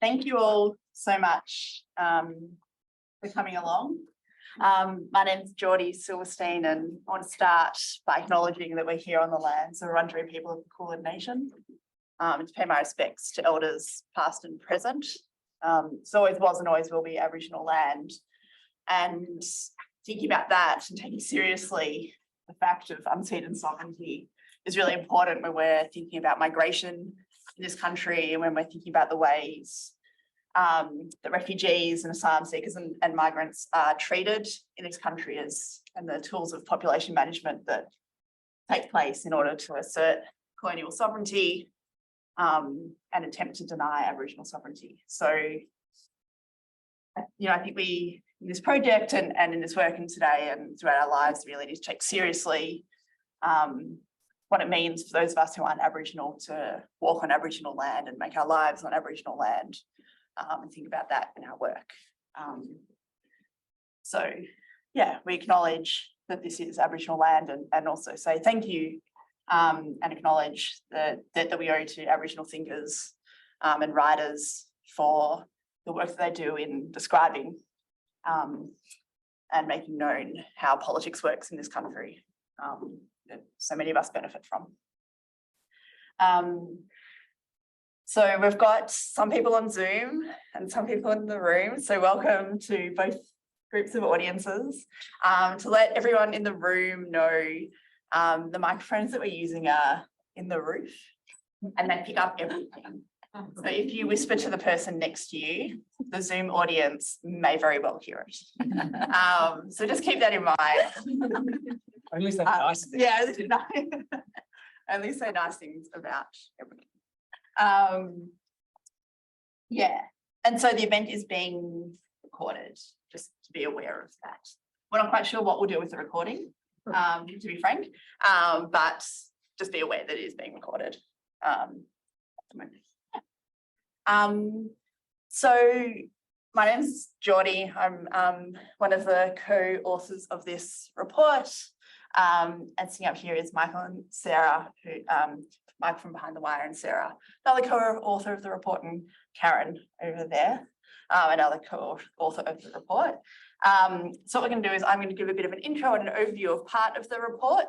Thank you all so much for coming along. My name's Geordie Silverstein, and I want to start by acknowledging that we're here on the lands of Wurundjeri people of the Kulin Nation, and to pay my respects to elders past and present. It's always was and always will be Aboriginal land, and thinking about that and taking seriously the fact of unceded sovereignty is really important when we're thinking about migration in this country, and when we're thinking about the ways that refugees and asylum seekers and migrants are treated in this country and the tools of population management that take place in order to assert colonial sovereignty and attempt to deny Aboriginal sovereignty. So, I think we, in this project and in this work and today and throughout our lives, really need to take seriously what it means for those of us who aren't Aboriginal to walk on Aboriginal land and make our lives on Aboriginal land, and think about that in our work. We acknowledge that this is Aboriginal land, and also say thank you and acknowledge the debt that we owe to Aboriginal thinkers and writers for the work that they do in describing and making known how politics works in this country, that so many of us benefit from. So we've got some people on Zoom and some people in the room. So welcome to both groups of audiences. To let everyone in the room know, the microphones that we're using are in the roof and they pick up everything. So if you whisper to the person next to you, the Zoom audience may very well hear it. So just keep that in mind. Only say nice things. Yeah, only say nice things about everything. And so the event is being recorded, just to be aware of that. We're not quite sure what we'll do with the recording, to be frank, but just be aware that it is being recorded. So my name's Geordie. I'm one of the co-authors of this report. And sitting up here is Michael and Sarah, who Mike from Behind the Wire and Sarah, another co-author of the report, and Karen over there, another co-author of the report. So what we're going to do is I'm going to give a bit of an intro and an overview of part of the report.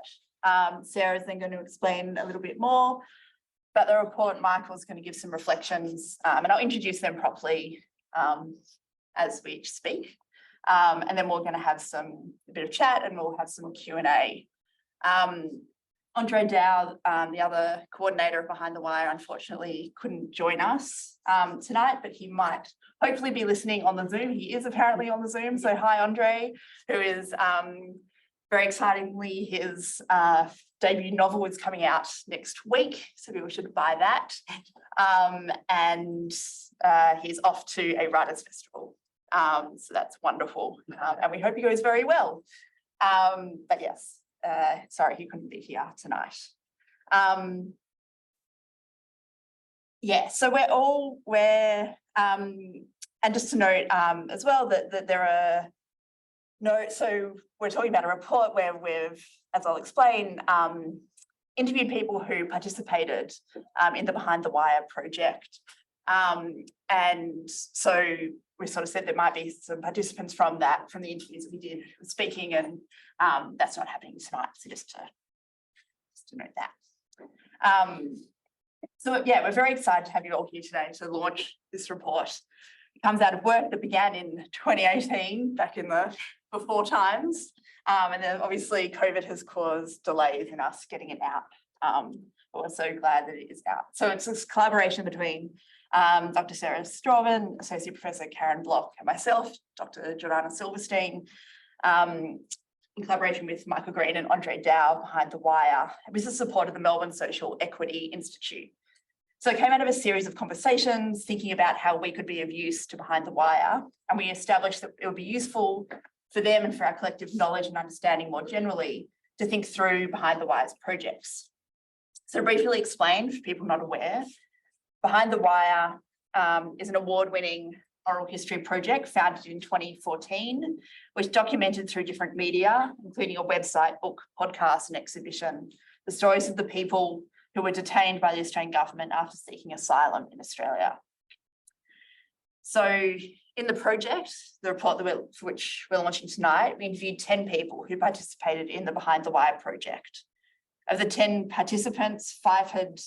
Sarah's then going to explain a little bit more about the report. Michael's going to give some reflections, and I'll introduce them properly as we each speak. And then we're going to have a bit of chat, and we'll have some Q&A. Andre Dow, the other coordinator of Behind the Wire, unfortunately couldn't join us tonight, but he might hopefully be listening on the Zoom. He is apparently on the Zoom. So hi, Andre, who is very excitingly, his debut novel is coming out next week. So people should buy that. And he's off to a writers' festival. So that's wonderful. And we hope he goes very well. But yes. Sorry, he couldn't be here tonight. So we're all aware, and just to note as well that there are so we're talking about a report where we've, as I'll explain, interviewed people who participated in the Behind the Wire project. And so we sort of said there might be some participants from the interviews that we did speaking, and that's not happening tonight. So just to note that. We're very excited to have you all here today to launch this report. It comes out of work that began in 2018, back in the before times. And then obviously COVID has caused delays in us getting it out. But we're so glad that it is out. So it's this collaboration between Dr. Sarah Strawman, Associate Professor Karen Block, and myself, Dr. Jordana Silverstein, in collaboration with Michael Green and Andre Dow Behind the Wire, with the support of the Melbourne Social Equity Institute. So it came out of a series of conversations thinking about how we could be of use to Behind the Wire, and we established that it would be useful for them and for our collective knowledge and understanding more generally to think through Behind the Wire's projects. So briefly explained, for people not aware, Behind the Wire is an award-winning oral history project founded in 2014, which documented through different media, including a website, book, podcast, and exhibition, the stories of the people who were detained by the Australian government after seeking asylum in Australia. So in the project, the report that which we're launching tonight, we interviewed 10 people who participated in the Behind the Wire project. Of the 10 participants, 5 had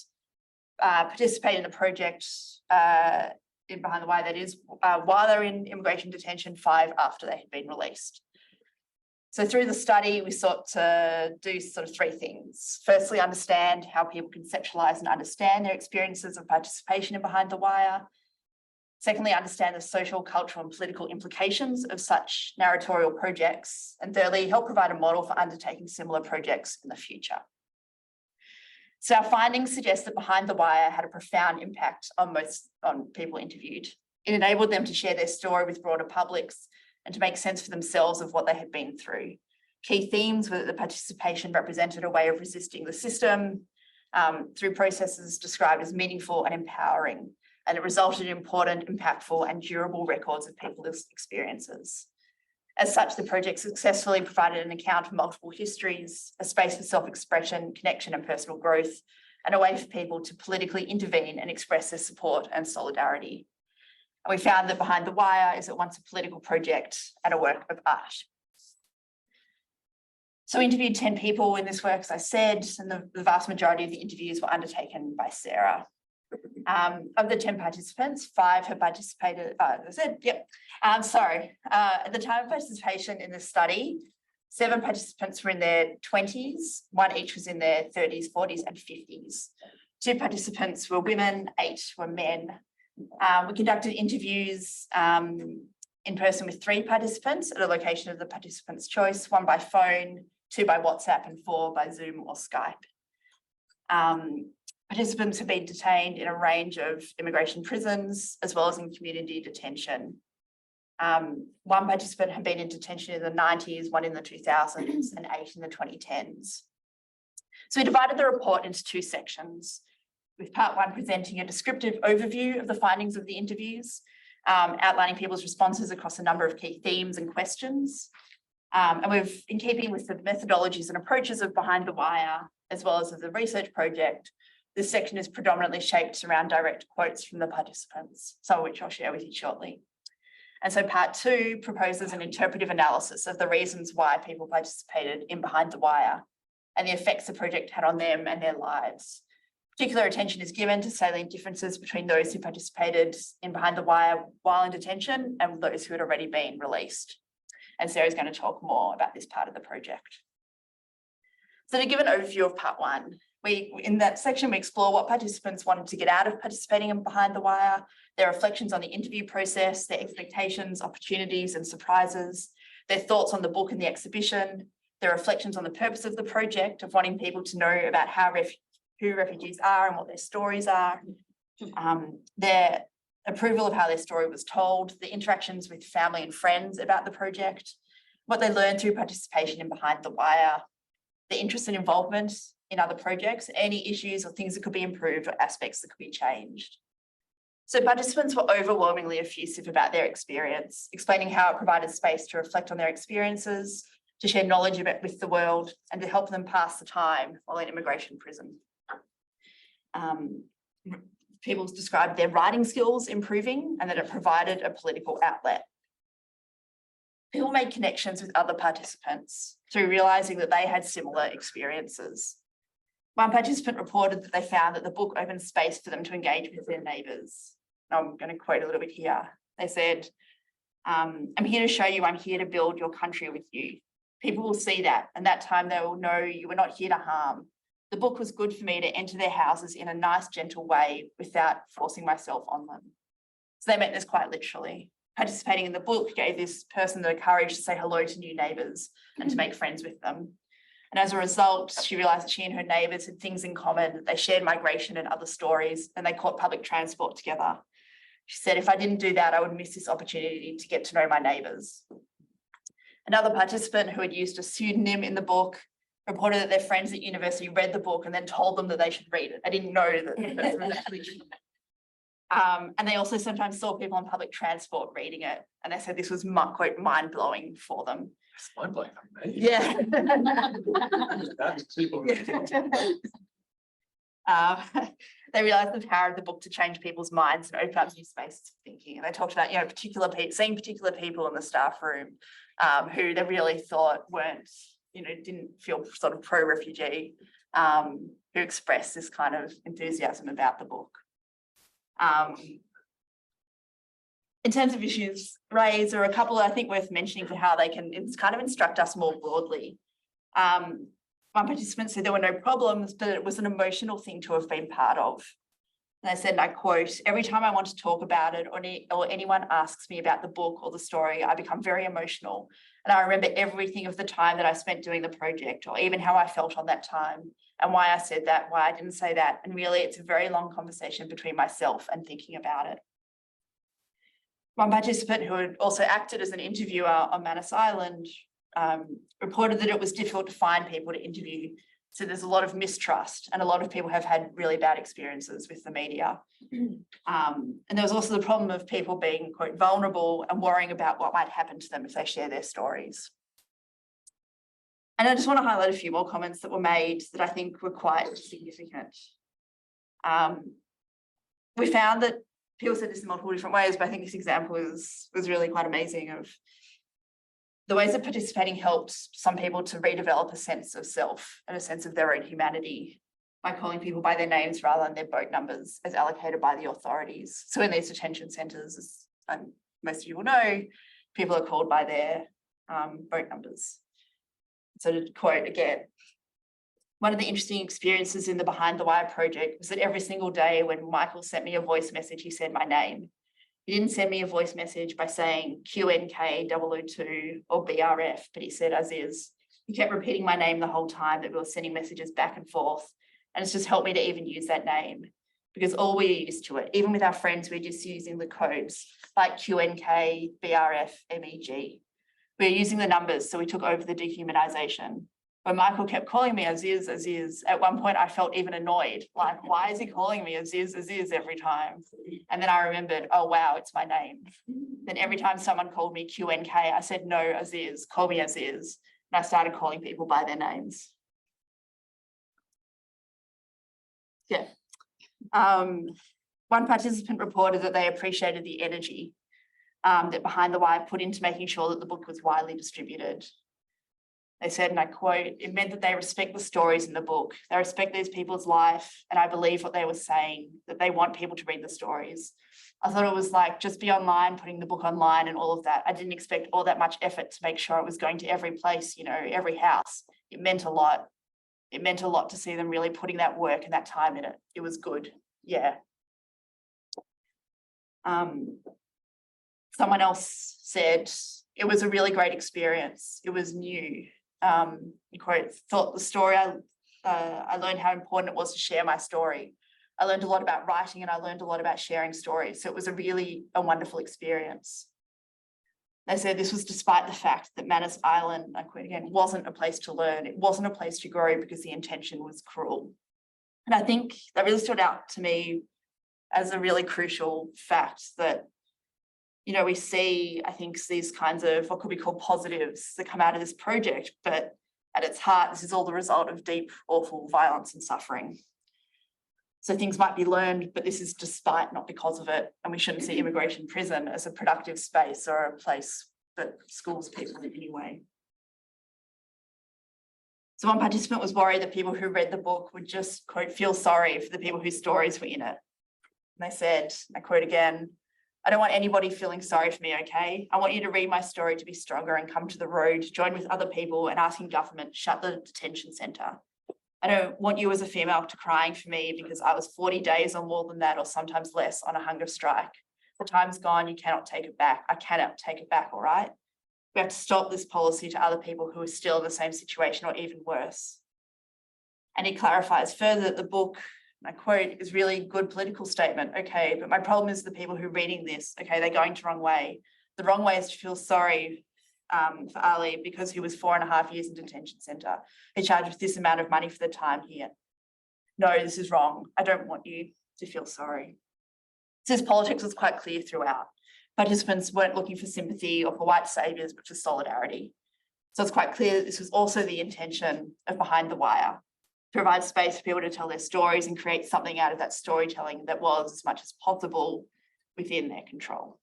participated in the project in Behind the Wire, that is, while they're in immigration detention, 5 after they had been released. So through the study, we sought to do sort of 3 things. Firstly, understand how people conceptualise and understand their experiences of participation in Behind the Wire. Secondly, understand the social, cultural and political implications of such narratorial projects. And thirdly, help provide a model for undertaking similar projects in the future. So our findings suggest that Behind the Wire had a profound impact on people interviewed. It enabled them to share their story with broader publics and to make sense for themselves of what they had been through. Key themes were that the participation represented a way of resisting the system through processes described as meaningful and empowering, and it resulted in important, impactful and durable records of people's experiences. As such, the project successfully provided an account of multiple histories, a space for self-expression, connection and personal growth, and a way for people to politically intervene and express their support and solidarity. And we found that Behind the Wire is at once a political project and a work of art. So we interviewed 10 people in this work, as I said, and the vast majority of the interviews were undertaken by Sarah. Of the 10 participants, 5 have participated, as I said, yep. At the time of participation in this study, 7 participants were in their 20s, 1 each was in their 30s, 40s and 50s. 2 participants were women, 8 were men. We conducted interviews in person with 3 participants at a location of the participant's choice, 1 by phone, 2 by WhatsApp and 4 by Zoom or Skype. Participants have been detained in a range of immigration prisons as well as in community detention. 1 participant had been in detention in the 90s, 1 in the 2000s and 8 in the 2010s. So we divided the report into 2 sections, with part 1 presenting a descriptive overview of the findings of the interviews, outlining people's responses across a number of key themes and questions. And we've, in keeping with the methodologies and approaches of Behind the Wire, as well as of the research project, this section is predominantly shaped around direct quotes from the participants, some of which I'll share with you shortly. And so part 2 proposes an interpretive analysis of the reasons why people participated in Behind the Wire and the effects the project had on them and their lives. Particular attention is given to salient differences between those who participated in Behind the Wire while in detention and those who had already been released. And Sarah's going to talk more about this part of the project. So to give an overview of part 1, in that section, we explore what participants wanted to get out of participating in Behind the Wire, their reflections on the interview process, their expectations, opportunities and surprises, their thoughts on the book and the exhibition, their reflections on the purpose of the project of wanting people to know about who refugees are and what their stories are, their approval of how their story was told, the interactions with family and friends about the project, what they learned through participation in Behind the Wire, the interest and involvement in other projects, any issues or things that could be improved or aspects that could be changed. So participants were overwhelmingly effusive about their experience, explaining how it provided space to reflect on their experiences, to share knowledge about with the world, and to help them pass the time while in immigration prison. People described their writing skills improving and that it provided a political outlet. People made connections with other participants through realising that they had similar experiences. 1 participant reported that they found that the book opened space for them to engage with their neighbours. I'm going to quote a little bit here. They said, I'm here to show you I'm here to build your country with you. People will see that, and that time they will know you were not here to harm. The book was good for me to enter their houses in a nice, gentle way without forcing myself on them. So they meant this quite literally. Participating in the book gave this person the courage to say hello to new neighbours and to make friends with them. And as a result, she realised that she and her neighbours had things in common. They shared migration and other stories, and they caught public transport together. She said, if I didn't do that, I would miss this opportunity to get to know my neighbours. Another participant who had used a pseudonym in the book reported that their friends at university read the book and then told them that they should read it. I didn't know that. And they also sometimes saw people on public transport reading it. And they said this was, quote, mind-blowing for them. It's mind-blowing for me. Yeah. they realised the power of the book to change people's minds and open up new spaces of thinking. And they talked about, seeing particular people in the staff room who they really thought weren't, didn't feel sort of pro-refugee, who expressed this kind of enthusiasm about the book. In terms of issues raised, there are a couple I think worth mentioning for how they can kind of instruct us more broadly. One participant said there were no problems, but it was an emotional thing to have been part of. And they said, and I quote, "Every time I want to talk about it or anyone asks me about the book or the story, I become very emotional. And I remember everything of the time that I spent doing the project, or even how I felt on that time and why I said that, why I didn't say that. And really, it's a very long conversation between myself and thinking about it." One participant who had also acted as an interviewer on Manus Island reported that it was difficult to find people to interview. So there's a lot of mistrust, and a lot of people have had really bad experiences with the media. And there was also the problem of people being, quote, vulnerable and worrying about what might happen to them if they share their stories. And I just want to highlight a few more comments that were made that I think were quite significant. We found that people said this in multiple different ways, but I think this example was really quite amazing of the ways that participating helped some people to redevelop a sense of self and a sense of their own humanity by calling people by their names rather than their boat numbers as allocated by the authorities. So in these detention centres, as most of you will know, people are called by their boat numbers. So to quote again, "One of the interesting experiences in the Behind the Wire project was that every single day when Michael sent me a voice message, he said my name. He didn't send me a voice message by saying QNK002 or BRF, but he said Aziz. He kept repeating my name the whole time that we were sending messages back and forth. And it's just helped me to even use that name because all we're used to it, even with our friends, we're just using the codes like QNK, BRF, MEG. We're using the numbers, so we took over the dehumanization. When Michael kept calling me Aziz, Aziz, at one point I felt even annoyed, like, why is he calling me Aziz, Aziz every time? And then I remembered, oh, wow, it's my name. Then every time someone called me QNK, I said, no, Aziz, call me Aziz. And I started calling people by their names. Yeah. One participant reported that they appreciated the energy that Behind the Wire put into making sure that the book was widely distributed. They said, and I quote, "It meant that they respect the stories in the book. They respect these people's life, and I believe what they were saying, that they want people to read the stories." I thought it was like, just be online, putting the book online and all of that. I didn't expect all that much effort to make sure it was going to every place, every house. It meant a lot. It meant a lot to see them really putting that work and that time in it. It was good. Yeah. Someone else said, "It was a really great experience. It was new." Quote, "Thought the story, I learned how important it was to share my story. I learned a lot about writing and I learned a lot about sharing stories. So it was a wonderful experience." They said this was despite the fact that Manus Island, I quote again, wasn't a place to learn. It wasn't a place to grow because the intention was cruel. And I think that really stood out to me as a really crucial fact that we see, I think, these kinds of what could be called positives that come out of this project, but at its heart, this is all the result of deep, awful violence and suffering. So things might be learned, but this is despite, not because of it. And we shouldn't see immigration prison as a productive space or a place that schools people in any way. So one participant was worried that people who read the book would just, quote, feel sorry for the people whose stories were in it. And they said, I quote again, "I don't want anybody feeling sorry for me, okay? I want you to read my story to be stronger and come to the road, join with other people and asking government to shut the detention centre. I don't want you as a female to crying for me because I was 40 days or more than that or sometimes less on a hunger strike. The time's gone, you cannot take it back. I cannot take it back, all right? We have to stop this policy to other people who are still in the same situation or even worse." And he clarifies further that the book, I quote, "is really a good political statement. Okay, but my problem is the people who are reading this, okay, they're going the wrong way. The wrong way is to feel sorry for Ali because he was 4.5 years in detention centre. He charged with this amount of money for the time here. No, this is wrong. I don't want you to feel sorry." So his politics was quite clear throughout. Participants weren't looking for sympathy or for white saviours, but for solidarity. So it's quite clear that this was also the intention of Behind the Wire. provide space for people to tell their stories and create something out of that storytelling that was as much as possible within their control.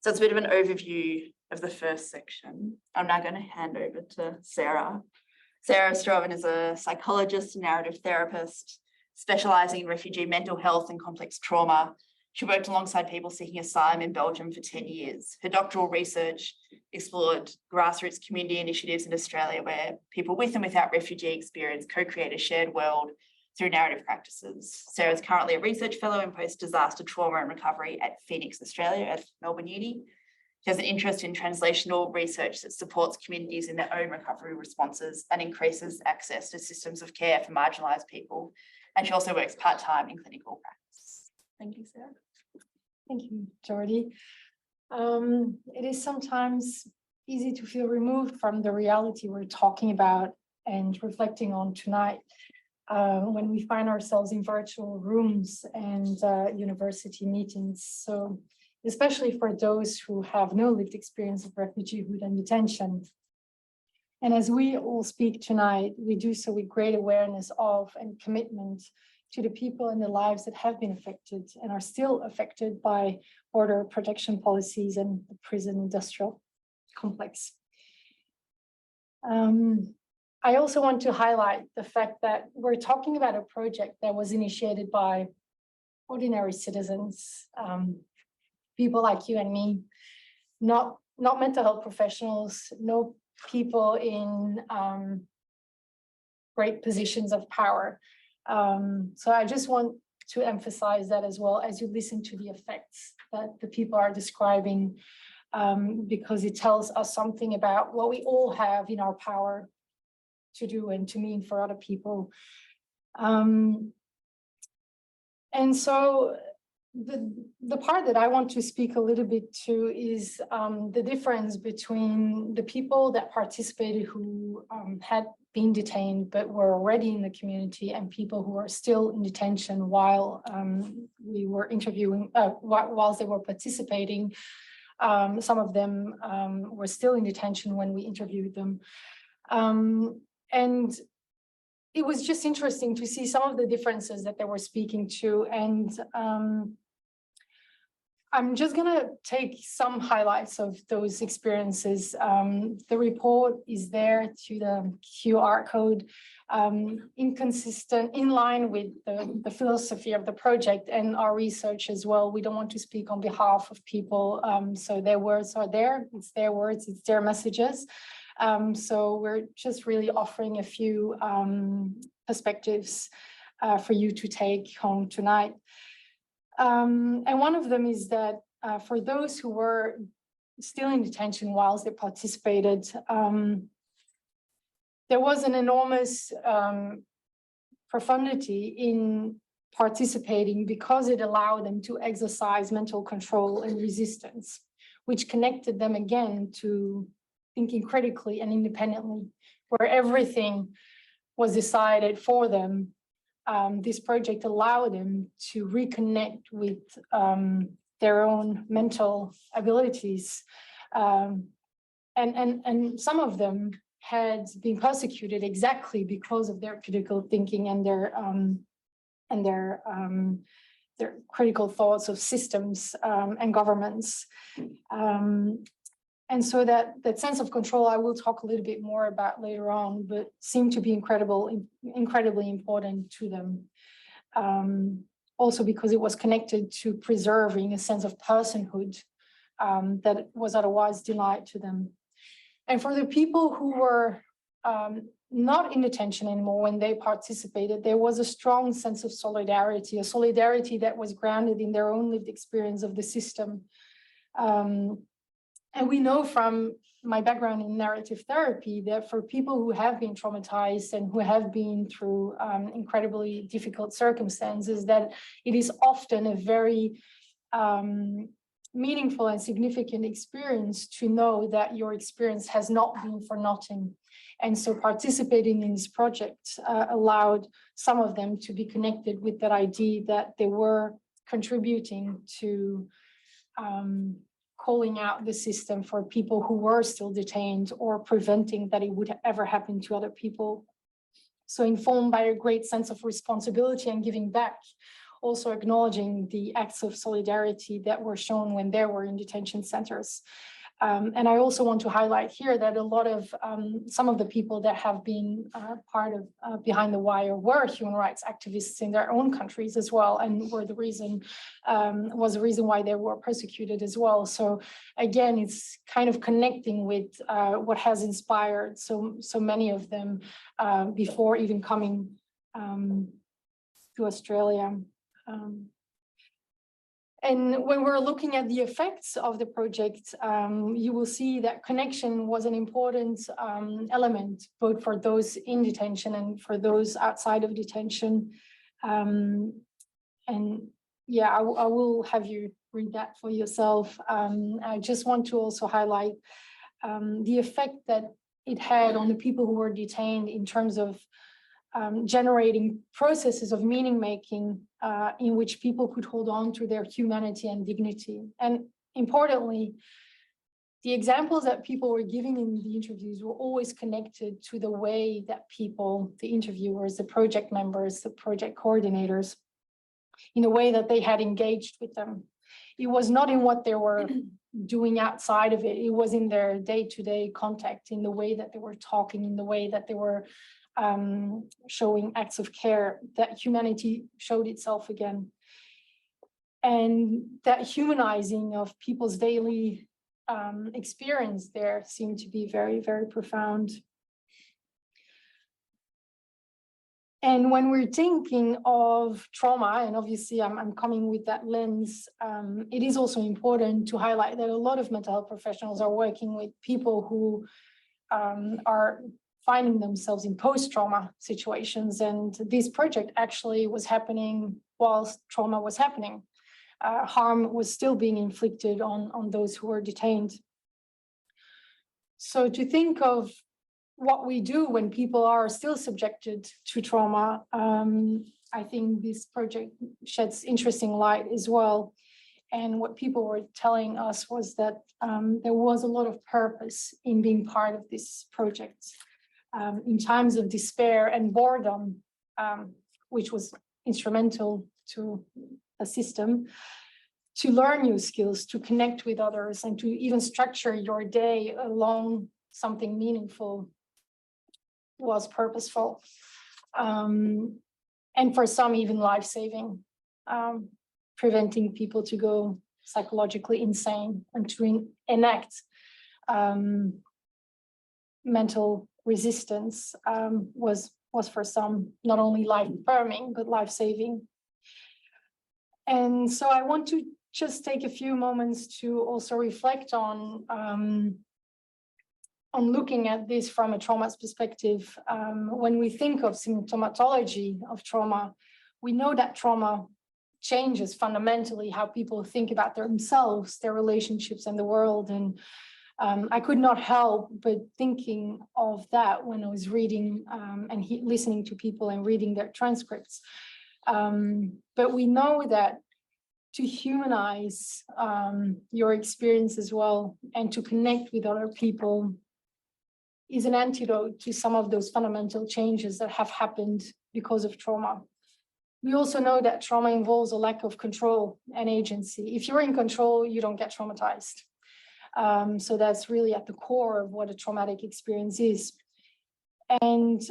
So it's a bit of an overview of the first section. I'm now going to hand over to Sarah. Sarah Stroven is a psychologist and narrative therapist specialising in refugee mental health and complex trauma. She worked alongside people seeking asylum in Belgium for 10 years. Her doctoral research explored grassroots community initiatives in Australia where people with and without refugee experience co-create a shared world through narrative practices. Sarah is currently a research fellow in post-disaster trauma and recovery at Phoenix, Australia at Melbourne Uni. She has an interest in translational research that supports communities in their own recovery responses and increases access to systems of care for marginalised people. And she also works part-time in clinical practice. Thank you, Sarah. Thank you, Jordy. It is sometimes easy to feel removed from the reality we're talking about and reflecting on tonight when we find ourselves in virtual rooms and university meetings. So especially for those who have no lived experience of refugeehood and detention. And as we all speak tonight, we do so with great awareness of and commitment to the people and the lives that have been affected and are still affected by border protection policies and the prison industrial complex. I also want to highlight the fact that we're talking about a project that was initiated by ordinary citizens, people like you and me, not mental health professionals, no people in great positions of power. So I just want to emphasize that as well as you listen to the effects that the people are describing, because it tells us something about what we all have in our power to do and to mean for other people. And so the part that I want to speak a little bit to is the difference between the people that participated who had been detained but were already in the community and people who are still in detention while we were interviewing, whilst they were participating. Some of them were still in detention when we interviewed them. And it was just interesting to see some of the differences that they were speaking to. And I'm just going to take some highlights of those experiences. The report is there to the QR code, in line with the philosophy of the project and our research as well. We don't want to speak on behalf of people, so their words are there. It's their words, it's their messages. So we're just really offering a few perspectives for you to take home tonight. And one of them is that for those who were still in detention whilst they participated, there was an enormous profundity in participating because it allowed them to exercise mental control and resistance, which connected them again to thinking critically and independently, where everything was decided for them. This project allowed them to reconnect with their own mental abilities. And some of them had been persecuted exactly because of their critical thinking and their critical thoughts of systems and governments. And so that sense of control, I will talk a little bit more about later on, but seemed to be incredibly important to them. Also because it was connected to preserving a sense of personhood that was otherwise denied to them. And for the people who were not in detention anymore when they participated, there was a strong sense of solidarity, a solidarity that was grounded in their own lived experience of the system. And we know from my background in narrative therapy that for people who have been traumatized and who have been through incredibly difficult circumstances, that it is often a very meaningful and significant experience to know that your experience has not been for nothing. And so participating in this project allowed some of them to be connected with that idea that they were contributing to calling out the system for people who were still detained or preventing that it would ever happen to other people. So informed by a great sense of responsibility and giving back, also acknowledging the acts of solidarity that were shown when they were in detention centers. And I also want to highlight here that a lot of some of the people that have been part of Behind the Wire were human rights activists in their own countries as well, and were the reason was the reason why they were persecuted as well. So again, it's kind of connecting with what has inspired so many of them before even coming to Australia. And when we're looking at the effects of the project, you will see that connection was an important element, both for those in detention and for those outside of detention. And yeah, I will have you read that for yourself. I just want to also highlight the effect that it had on the people who were detained in terms of generating processes of meaning making in which people could hold on to their humanity and dignity. And importantly, the examples that people were giving in the interviews were always connected to the way that people, the interviewers, the project members, the project coordinators, in a way that they had engaged with them. It was not in what they were doing outside of it. It was in their day-to-day contact, in the way that they were talking, in the way that they were showing acts of care, that humanity showed itself again. And that humanizing of people's daily experience there seemed to be very, very profound. And when we're thinking of trauma, and obviously I'm coming with that lens, it is also important to highlight that a lot of mental health professionals are working with people who are finding themselves in post-trauma situations. And this project actually was happening whilst trauma was happening. Harm was still being inflicted on those who were detained. So to think of what we do when people are still subjected to trauma, I think this project sheds interesting light as well. And what people were telling us was that there was a lot of purpose in being part of this project. In times of despair and boredom, which was instrumental to a system, to learn new skills, to connect with others, and to even structure your day along something meaningful was purposeful. And for some, even life-saving, preventing people to go psychologically insane and to enact mental resistance was for some not only life-affirming but life-saving. And so I want to just take a few moments to also reflect on looking at this from a trauma's perspective. When we think of symptomatology of trauma, we know that trauma changes fundamentally how people think about themselves, their relationships, and the world. And I could not help but thinking of that when I was reading and listening to people and reading their transcripts. But we know that to humanize your experience as well and to connect with other people is an antidote to some of those fundamental changes that have happened because of trauma. We also know that trauma involves a lack of control and agency. If you're in control, you don't get traumatized. So that's really at the core of what a traumatic experience is. And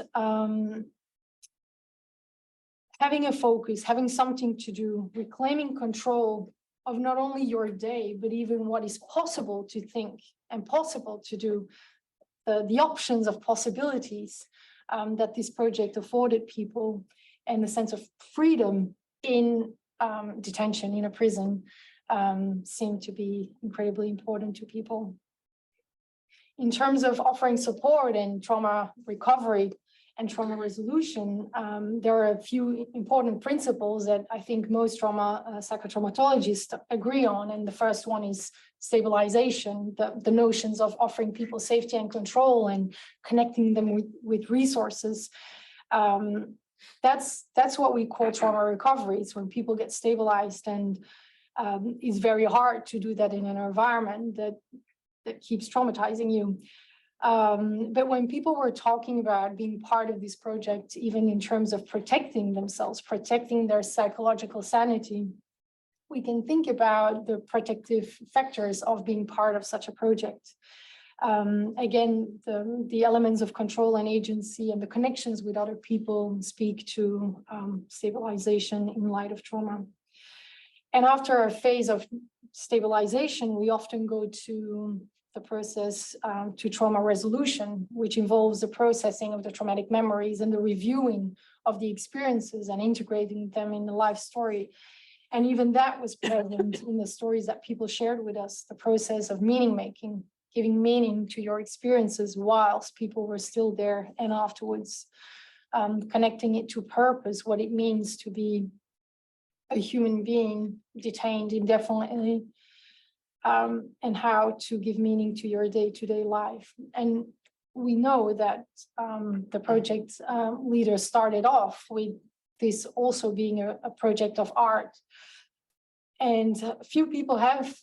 having a focus, having something to do, reclaiming control of not only your day, but even what is possible to think and possible to do, the options of possibilities that this project afforded people, and the sense of freedom in detention, in a prison, seem to be incredibly important to people. In terms of offering support and trauma recovery and trauma resolution, there are a few important principles that I think most psychotraumatologists agree on. And the first one is stabilization, the notions of offering people safety and control and connecting them with resources. That's what we call trauma recovery. It's when people get stabilized, and it's very hard to do that in an environment that keeps traumatizing you. But when people were talking about being part of this project, even in terms of protecting themselves, protecting their psychological sanity, we can think about the protective factors of being part of such a project. Again, the elements of control and agency and the connections with other people speak to stabilization in light of trauma. And after a phase of stabilization, we often go to the process to trauma resolution, which involves the processing of the traumatic memories and the reviewing of the experiences and integrating them in the life story. And even that was present in the stories that people shared with us, the process of meaning making, giving meaning to your experiences whilst people were still there and afterwards, connecting it to purpose, what it means to be a human being detained indefinitely, and how to give meaning to your day-to-day life. And we know that the project leader started off with this also being a project of art. And a few people have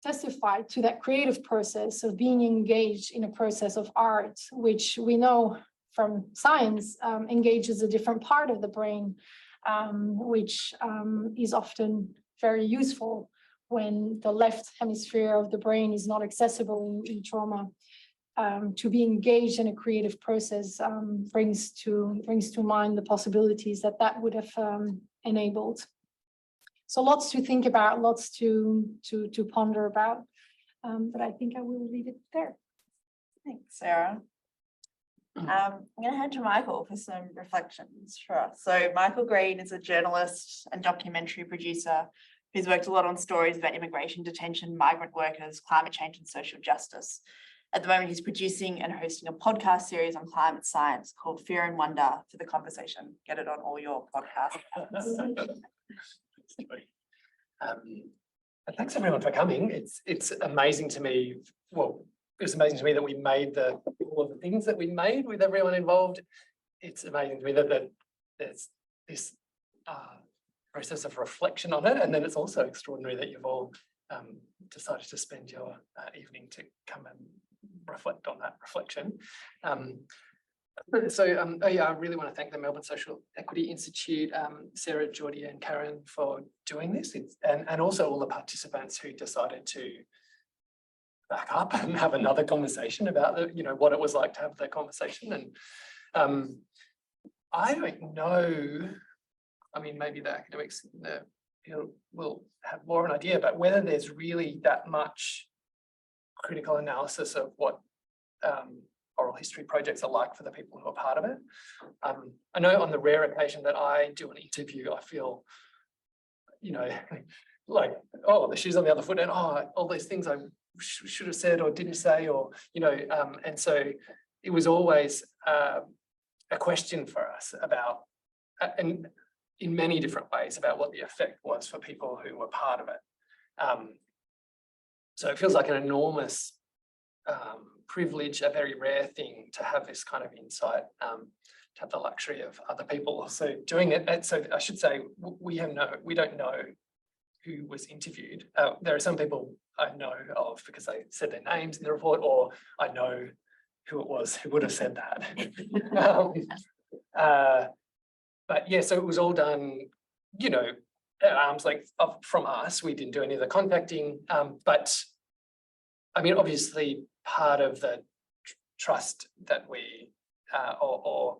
testified to that creative process of being engaged in a process of art, which we know from science engages a different part of the brain, which is often very useful when the left hemisphere of the brain is not accessible in trauma. To be engaged in a creative process brings to mind the possibilities that would have enabled. So lots to think about, lots to ponder about, but I think I will leave it there. Thanks, Sarah. I'm going to hand to Michael for some reflections for us. So Michael Green is a journalist and documentary producer who's worked a lot on stories about immigration detention, migrant workers, climate change and social justice. At the moment, he's producing and hosting a podcast series on climate science called Fear and Wonder for the Conversation. Get it on all your podcasts. Thanks everyone for coming. It's amazing to me. Well, it was amazing to me that we made all of the things that we made with everyone involved. It's amazing to me that there's this process of reflection on it, and then it's also extraordinary that you've all decided to spend your evening to come and reflect on that reflection. I really want to thank the Melbourne Social Equity Institute, Sarah, Geordie and Karen for doing this, and also all the participants who decided to back up and have another conversation about what it was like to have the conversation. And I don't know, I mean, maybe the academics will have more of an idea, but whether there's really that much critical analysis of what oral history projects are like for the people who are part of it. I know on the rare occasion that I do an interview, I feel, like, oh, the shoe's on the other foot, and all these things I should have said or didn't say, or, and so it was always a question for us about, and in many different ways, about what the effect was for people who were part of it. So it feels like an enormous privilege, a very rare thing to have this kind of insight, to have the luxury of other people also doing it. And so I should say, we don't know who was interviewed. There are some people I know of because they said their names in the report, or I know who it was who would have said that. But yeah, so it was all done, at arm's length from us. We didn't do any of the contacting, but I mean, obviously part of the trust that we, or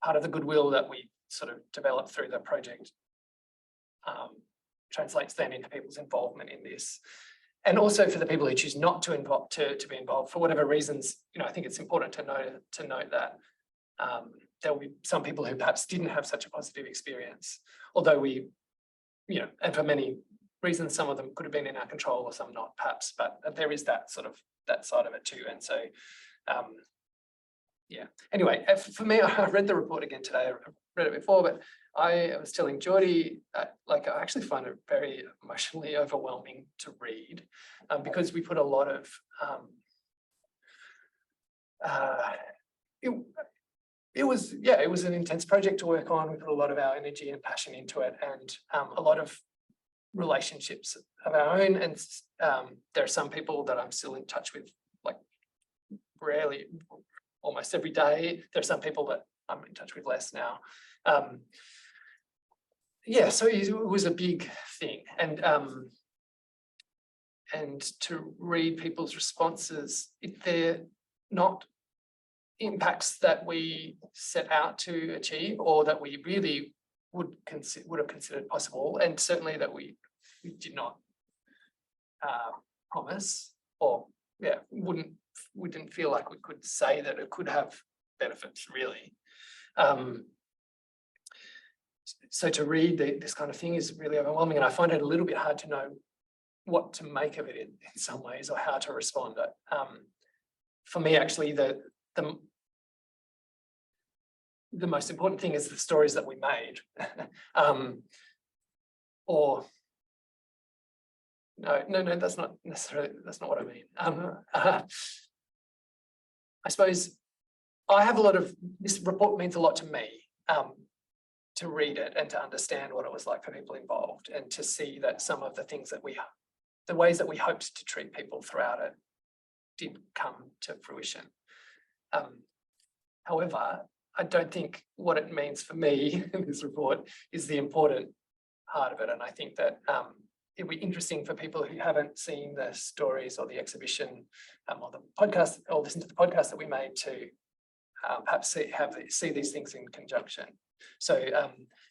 part of the goodwill that we sort of developed through the project translates then into people's involvement in this. And also for the people who choose not to be involved for whatever reasons, I think it's important to note that there will be some people who perhaps didn't have such a positive experience, although we, and for many reasons, some of them could have been in our control or some not, perhaps, but there is that side of it too. And so, yeah. Anyway, for me, I read the report again today. I read it before, but I was telling Geordie, I actually find it very emotionally overwhelming to read, because we put a lot of, it was an intense project to work on. We put a lot of our energy and passion into it, and a lot of relationships of our own. And there are some people that I'm still in touch with, like rarely, almost every day. There are some people that I'm in touch with less now. Yeah, so it was a big thing, and to read people's responses, if they're not impacts that we set out to achieve, or that we really would have considered possible, and certainly that we did not promise, or we didn't feel like we could say that it could have benefits, really. So to read this kind of thing is really overwhelming, and I find it a little bit hard to know what to make of it in some ways, or how to respond. For me, actually, the most important thing is the stories that we made. Or no, that's not necessarily, that's not what I mean. I suppose I have this report means a lot to me, to read it and to understand what it was like for people involved, and to see that some of the things that the ways that we hoped to treat people throughout it did come to fruition. However, I don't think what it means for me in this report is the important part of it. And I think that it'd be interesting for people who haven't seen the stories or the exhibition, or the podcast, or listen to the podcast that we made, to perhaps see these things in conjunction. So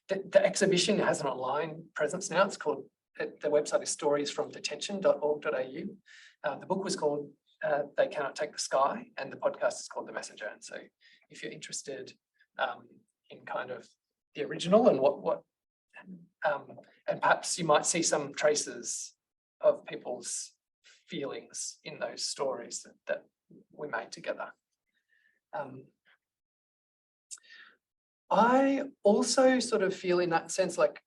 the exhibition has an online presence now. It's called, the website is storiesfromdetention.org.au. The book was called They Cannot Take the Sky, and the podcast is called The Messenger. And so if you're interested in kind of the original and and perhaps you might see some traces of people's feelings in those stories that we made together. I also sort of feel, in that sense, like,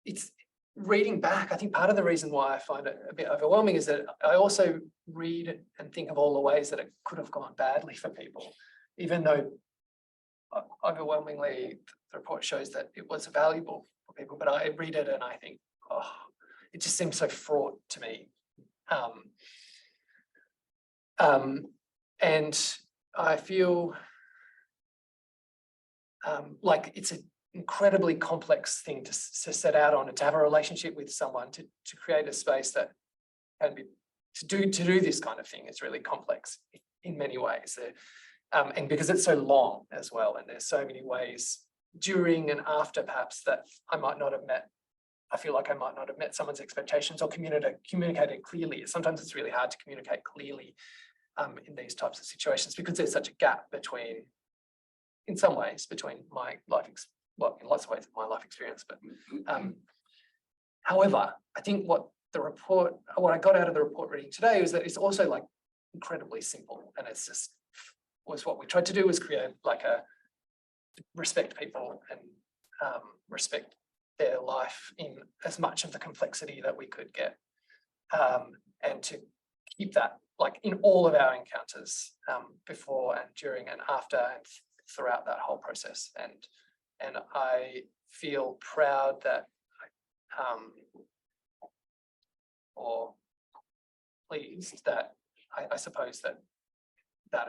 it's reading back, I think part of the reason why I find it a bit overwhelming is that I also read and think of all the ways that it could have gone badly for people, even though overwhelmingly the report shows that it was valuable for people. But I read it and I think, oh, it just seems so fraught to me. And I feel like it's an incredibly complex thing to set out on, and to have a relationship with someone, to create a space that can be, to do this kind of thing is really complex in many ways. And because it's so long as well, and there's so many ways during and after perhaps that I feel like I might not have met someone's expectations or communicated clearly. Sometimes it's really hard to communicate clearly in these types of situations, because there's such a gap between, in some ways, between my life, in lots of ways, my life experience. But however, I think what I got out of the report reading today was that it's also like incredibly simple, and it's just what we tried to do was create like respect people and respect their life in as much of the complexity that we could get, and to keep that like in all of our encounters, before and during and after and throughout that whole process. And I feel proud that, or pleased that I suppose that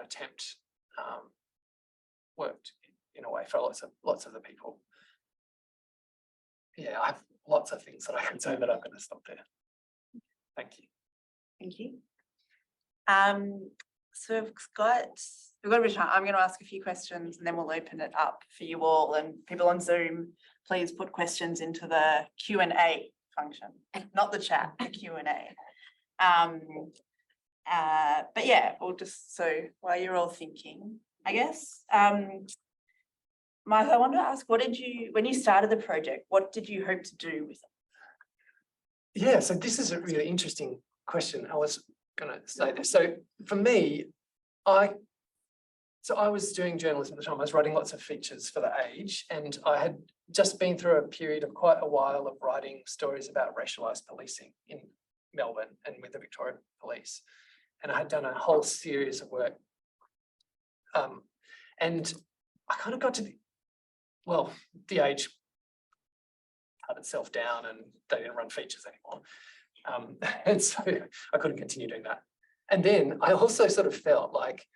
attempt worked in a way for lots of the people. Yeah, I have lots of things that I can say, but I'm going to stop there. Thank you. Thank you. So we've got a bit of time. I'm going to ask a few questions and then we'll open it up for you all, and people on Zoom, please put questions into the Q&A function, not the chat, the Q&A. But yeah, we'll just, so while you're all thinking, I guess, Martha, I want to ask, when you started the project, what did you hope to do with it? Yeah, so this is a really interesting question. I was going to say this. So for me, I was doing journalism at the time. I was writing lots of features for The Age, and I had just been through a period of quite a while of writing stories about racialised policing in Melbourne and with the Victoria Police. And I had done a whole series of work. And I kind of got to The Age cut itself down and they didn't run features anymore. And so I couldn't continue doing that. And then I also sort of felt like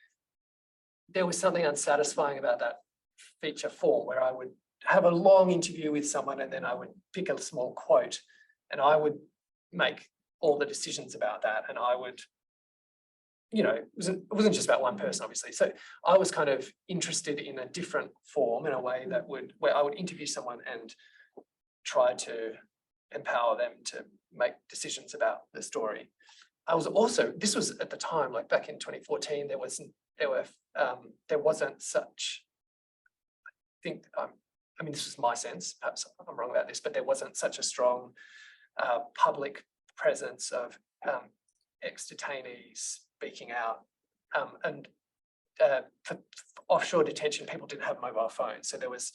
there was something unsatisfying about that feature form where I would have a long interview with someone and then I would pick a small quote and I would make all the decisions about that. And I would, it wasn't just about one person, obviously. So I was kind of interested in a different form in a way that where I would interview someone and try to empower them to make decisions about the story. I was also, this was at the time, like back in 2014, there wasn't such, this was my sense, perhaps I'm wrong about this, but there wasn't such a strong public presence of ex-detainees speaking out. For offshore detention, people didn't have mobile phones. So there was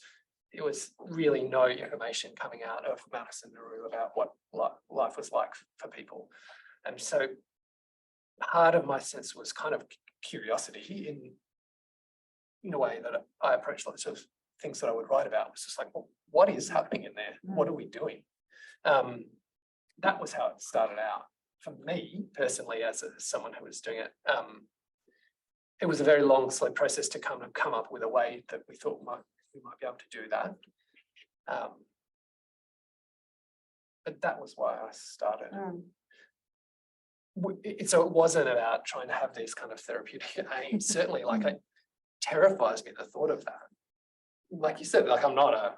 really no information coming out of Manus and Nauru about what life was like for people. And so part of my sense was kind of curiosity in a way that I approached lots of things that I would write about. It was just like, well, what is happening in there? What are we doing? That was how it started out for me personally, as someone who was doing it. It was a very long, slow process to come up with a way that we thought we might be able to do that. But that was why I started. So it wasn't about trying to have these kind of therapeutic aims. Certainly, like it terrifies me, the thought of that. Like you said, like I'm not a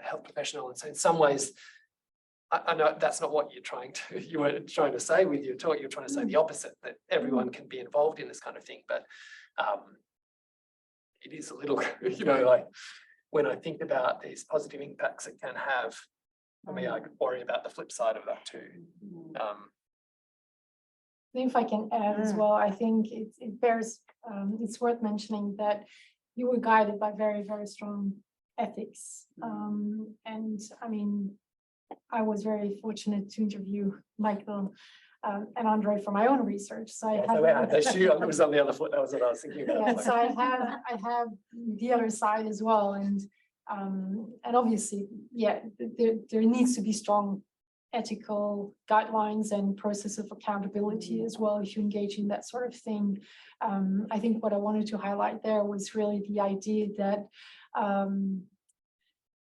health professional, and so in some ways, I know that's not what you were trying to say with your talk. You're trying to say the opposite, that everyone can be involved in this kind of thing. But it is a little, like when I think about these positive impacts it can have, for me, I worry about the flip side of that too. If I can add as well, I think it bears, it's worth mentioning that you were guided by very, very strong ethics. And I mean, I was very fortunate to interview Michael and Andre for my own research. So I was on the other foot. That was what I was thinking about. Yeah, so I have the other side as well, and obviously, yeah, there needs to be strong ethical guidelines and process of accountability as well if you engage in that sort of thing. I think what I wanted to highlight there was really the idea that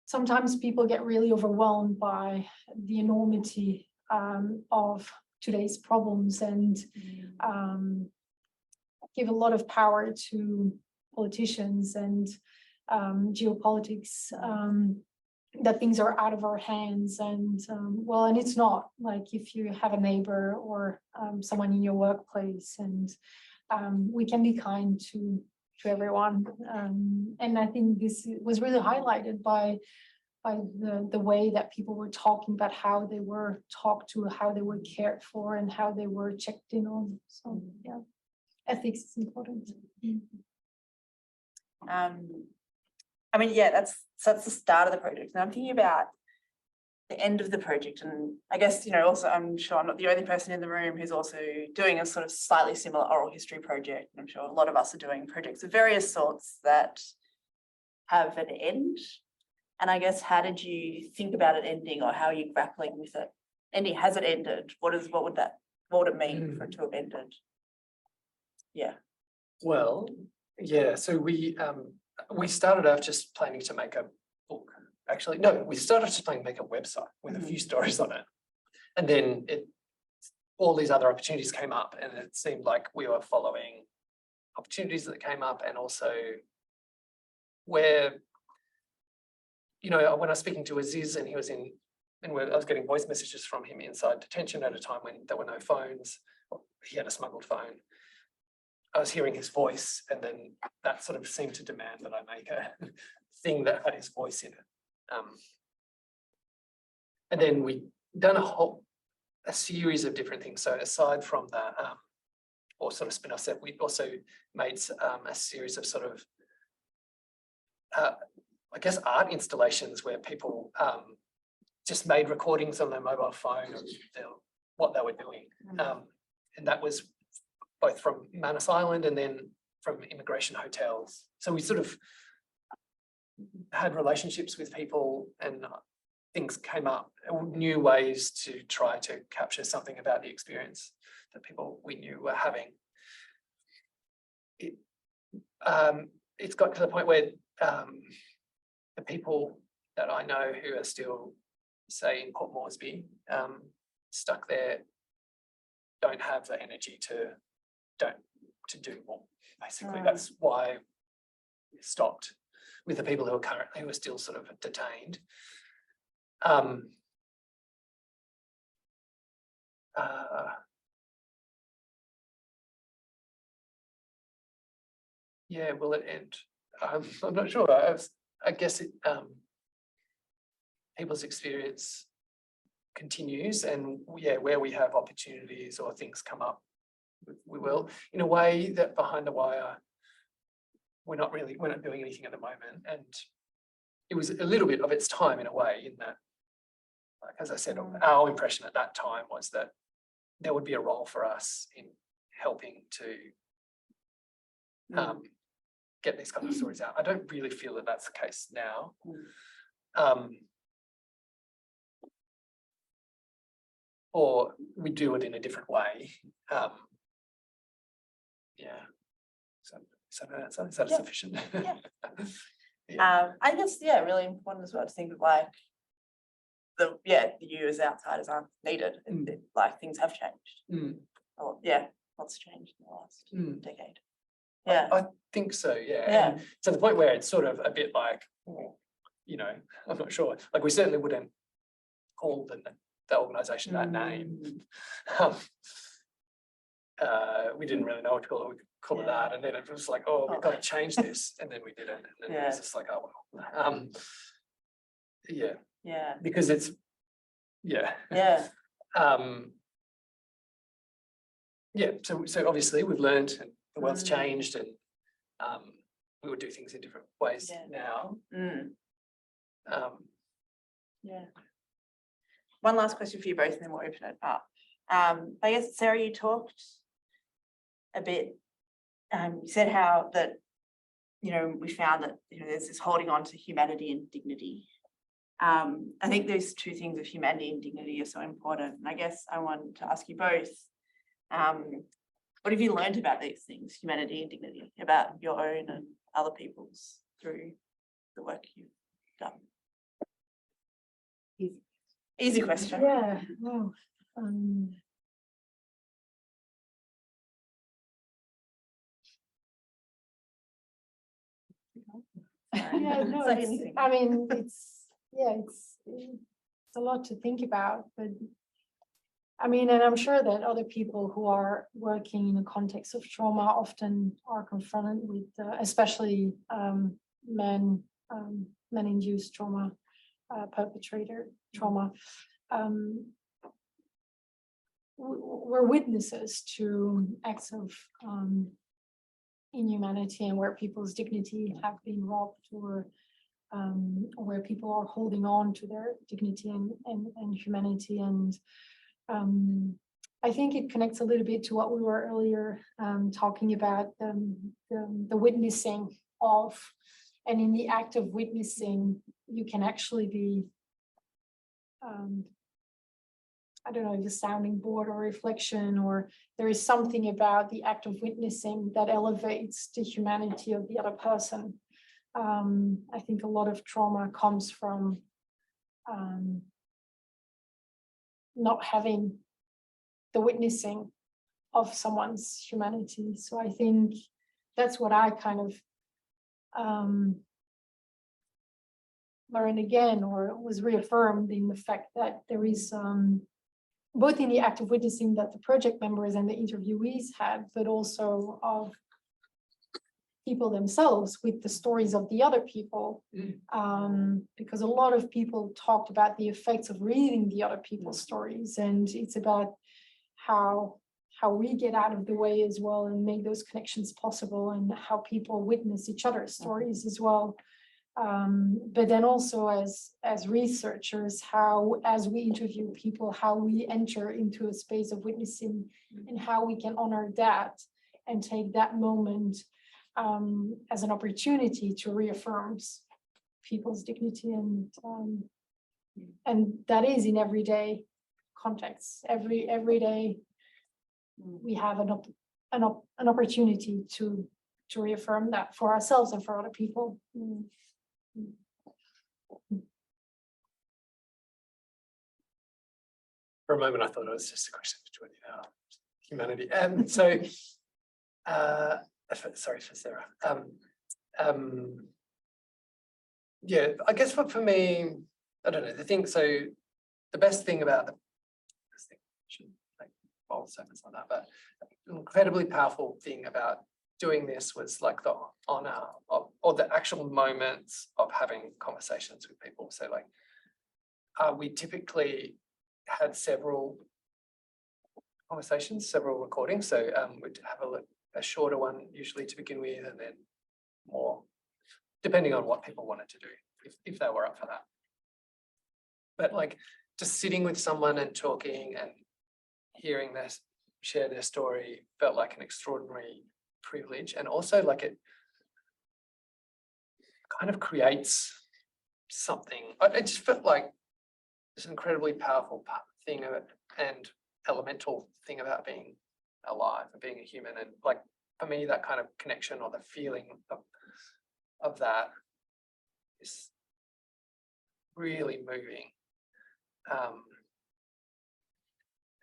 sometimes people get really overwhelmed by the enormity of today's problems and give a lot of power to politicians and geopolitics, that things are out of our hands. And and it's not. Like if you have a neighbor or someone in your workplace, and we can be kind to everyone. And I think this was really highlighted by the way that people were talking about how they were talked to, how they were cared for, and how they were checked in on. So yeah, ethics is important. I mean, yeah, that's the start of the project. And I'm thinking about the end of the project. And I guess, also I'm sure I'm not the only person in the room who's also doing a sort of slightly similar oral history project. And I'm sure a lot of us are doing projects of various sorts that have an end. And I guess, how did you think about it ending, or how are you grappling with it? Ending, has it ended? What would it mean for it to have ended? Yeah. Well, yeah, so we started off just planning to make a book. Actually, no, we started just planning to make a website with a few stories on it. And then all these other opportunities came up, and it seemed like we were following opportunities that came up, and also where, when I was speaking to Aziz and he was I was getting voice messages from him inside detention at a time when there were no phones. He had a smuggled phone. I was hearing his voice, and then that sort of seemed to demand that I make a thing that had his voice in it. And then we done a series of different things. So aside from that, or sort of spin-off set, we also made a series of sort of, I guess, art installations where people just made recordings on their mobile phone of what they were doing. And that was both from Manus Island and then from immigration hotels. So we sort of had relationships with people, and things came up, new ways to try to capture something about the experience that people we knew were having. it's got to the point where the people that I know who are still, say, in Port Moresby, stuck there, don't have the energy to do more. Basically, that's why we stopped with the people who are still sort of detained. Yeah, will it end? I'm not sure. I guess it people's experience continues, and yeah, where we have opportunities or things come up, we will. In a way that behind the wire, we're not doing anything at the moment, and it was a little bit of its time in a way, in that, like as I said, our impression at that time was that there would be a role for us in helping to get these kind of stories out. I don't really feel that that's the case now. Or we do it in a different way. Yeah. So is that sufficient? Yeah. I guess, yeah, really important as well to think of like the you as outsiders aren't needed. Like things have changed. Yeah, lots changed in the last decade. Yeah, I think so. Yeah. And to the point where it's sort of a bit like, you know, I'm not sure. Like we certainly wouldn't call the organisation that name. We didn't really know what to call it. We could call it that, and then it was like, oh, we've got to change this, and then we did it, and then it was just like, oh well. Yeah. Because it's So obviously we've learned, and the world's changed, and we would do things in different ways now. One last question for you both, and then we'll open it up. I guess, Sarah, you talked a bit, you said how that, you know, we found that, you know, there's this holding on to humanity and dignity. I think those two things of humanity and dignity are so important. And I guess I want to ask you both, what have you learned about these things, humanity and dignity, about your own and other people's, through the work you've done? Easy question. Yeah. Wow. Yeah, no, I mean, it's a lot to think about, but I mean, and I'm sure that other people who are working in the context of trauma often are confronted with, especially men-induced trauma, perpetrator trauma. We're witnesses to acts of inhumanity, and where people's dignity have been robbed, or where people are holding on to their dignity and humanity. And I think it connects a little bit to what we were earlier talking about, the witnessing of, and in the act of witnessing, you can actually be, I don't know, if a sounding board or reflection, or there is something about the act of witnessing that elevates the humanity of the other person. I think a lot of trauma comes from not having the witnessing of someone's humanity. So I think that's what I kind of learned again, or was reaffirmed in the fact that there is both in the act of witnessing that the project members and the interviewees had, but also of people themselves with the stories of the other people. Because a lot of people talked about the effects of reading the other people's stories, and it's about how we get out of the way as well and make those connections possible, and how people witness each other's stories as well. But then also as researchers, how, as we interview people, how we enter into a space of witnessing, and how we can honor that and take that moment as an opportunity to reaffirm people's dignity, and that is in everyday contexts. Every day we have an opportunity to reaffirm that for ourselves and for other people. For a moment, I thought it was just a question between humanity. And so, sorry for Sarah. Yeah, I guess for me, I don't know, the best thing about shouldn't make bold statements like that, but an incredibly powerful thing about doing this was like the honor of, or the actual moments of having conversations with people. So like, we typically had several conversations, several recordings. So we'd have a shorter one usually to begin with, and then more, depending on what people wanted to do, if they were up for that. But like just sitting with someone and talking and hearing them share their story felt like an extraordinary privilege. And also like it kind of creates something. It just felt like this incredibly powerful thing of it, and elemental thing about being alive and being a human. And like for me, that kind of connection or the feeling of that is really moving,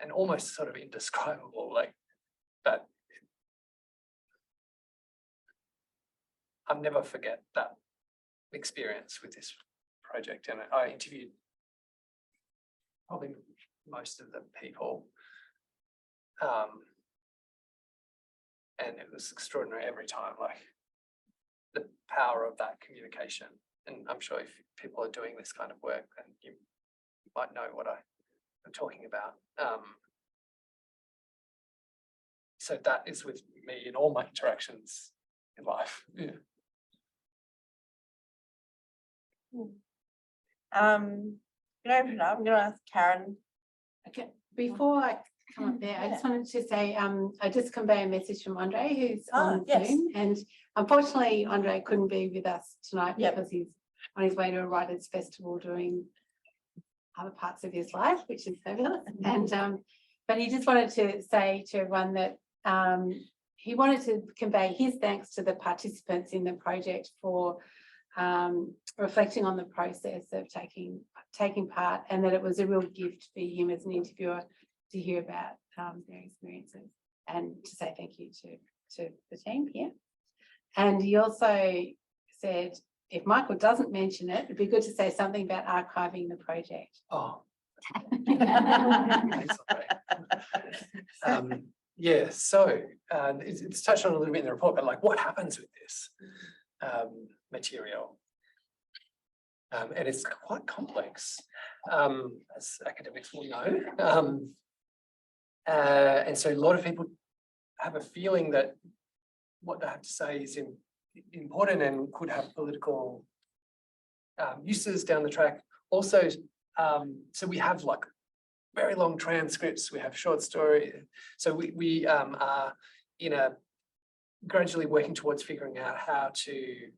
and almost sort of indescribable. Like, but I'll never forget that experience with this project. And I interviewed probably most of the people, and it was extraordinary every time, like the power of that communication. And I'm sure if people are doing this kind of work, then you might know what I'm talking about. So that is with me in all my interactions in life. Yeah. I'm going to ask Karen. Okay, before I come up there, I just wanted to say, I just convey a message from Andre, who's on Zoom, and unfortunately Andre couldn't be with us tonight because he's on his way to a writers' festival doing other parts of his life, which is fabulous. And but he just wanted to say to everyone that he wanted to convey his thanks to the participants in the project for reflecting on the process of taking part, and that it was a real gift for him as an interviewer to hear about their experiences, and to say thank you to the team here. And he also said, if Michael doesn't mention it, it'd be good to say something about archiving the project. Oh. Yeah, so it's touched on a little bit in the report, but like what happens with this material? And it's quite complex, as academics will know. And so a lot of people have a feeling that what they have to say is important and could have political uses down the track. Also, so we have like very long transcripts, we have short story. So we are gradually working towards figuring out how to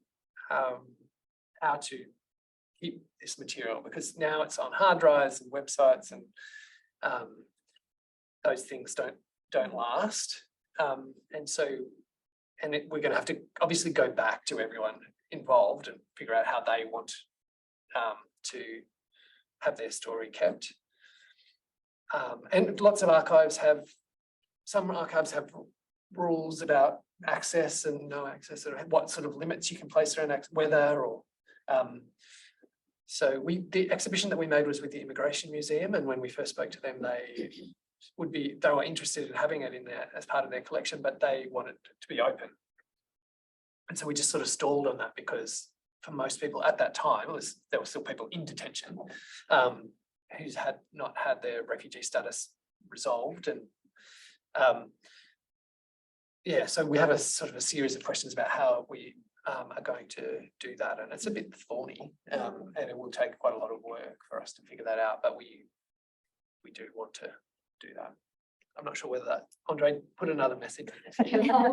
keep this material, because now it's on hard drives and websites, and those things don't last. We're going to have to obviously go back to everyone involved and figure out how they want to have their story kept. And lots of archives have, some archives have rules about access and no access, or what sort of limits you can place around whether or. So the exhibition that we made was with the Immigration Museum, and when we first spoke to them, they were interested in having it in there as part of their collection, but they wanted it to be open. And so we just sort of stalled on that, because for most people at that time, there were still people in detention who's not had their refugee status resolved. And so we have a sort of a series of questions about how we are going to do that, and it's a bit thorny, and it will take quite a lot of work for us to figure that out, but we do want to do that. I'm not sure whether that, Andre, put another message. Something else.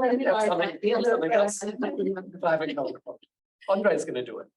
If I haven't covered it. Andre's going to do it.